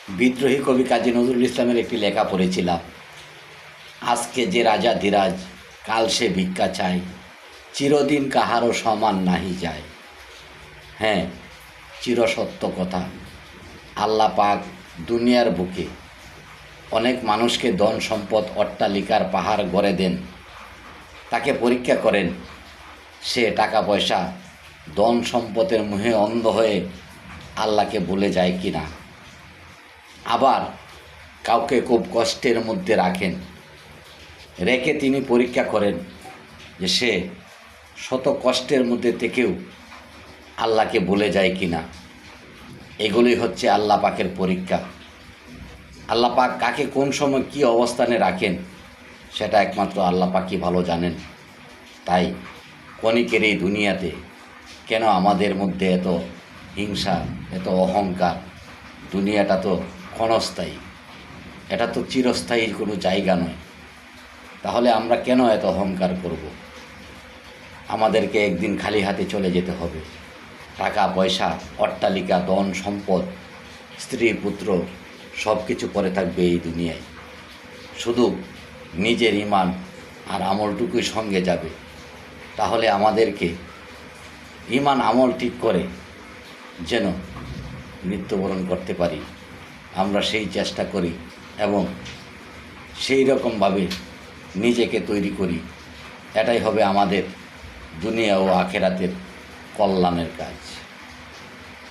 বিদ্রোহী কবি কাজী নজরুল ইসলামের একটি লেখা পড়েছিলাম। আজকে যে রাজা ধীরাজ, কাল সে ভিক্ষা চায়, চিরদিন কাহারও সমান নাহি যায়। হ্যাঁ, চিরসত্য কথা। আল্লাহ পাক দুনিয়ার বুকে অনেক মানুষকে ধন সম্পদ অট্টালিকার পাহাড় গড়ে দেন, তাকে পরীক্ষা করেন সে টাকা পয়সা ধন সম্পদের মুহে অন্ধ হয়ে আল্লাহকে ভুলে যায় কি না। আবার কাউকে খুব কষ্টের মধ্যে রাখেন, রেখে তিনি পরীক্ষা করেন যে সে শত কষ্টের মধ্যে থেকেও আল্লাহকে ভুলে যায় কি না। এগুলি হচ্ছে আল্লাহ পাকের পরীক্ষা। আল্লাহ পাক কাকে কোন সময় কী অবস্থানে রাখেন সেটা একমাত্র আল্লাহ পাকই ভালো জানেন। তাই ক্ষণিকের এই দুনিয়াতে কেন আমাদের মধ্যে এত হিংসা, এত অহংকার? দুনিয়াটা তো ক্ষণস্থায়ী, এটা তো চিরস্থায়ী কোনো জায়গা নয়। তাহলে আমরা কেন এত অহংকার করব? আমাদেরকে একদিন খালি হাতে চলে যেতে হবে। টাকা পয়সা, অট্টালিকা, ধন সম্পদ, স্ত্রী পুত্র সব কিছু পরে থাকবে এই দুনিয়ায়। শুধু নিজের ঈমান আর আমলটুকুই সঙ্গে যাবে। তাহলে আমাদেরকে ঈমান আমল ঠিক করে যেন মৃত্যুবরণ করতে পারি, আমরা সেই চেষ্টা করি এবং সেই রকমভাবে নিজেকে তৈরি করি। এটাই হবে আমাদের দুনিয়া ও আখেরাতের কল্যাণের কাজ।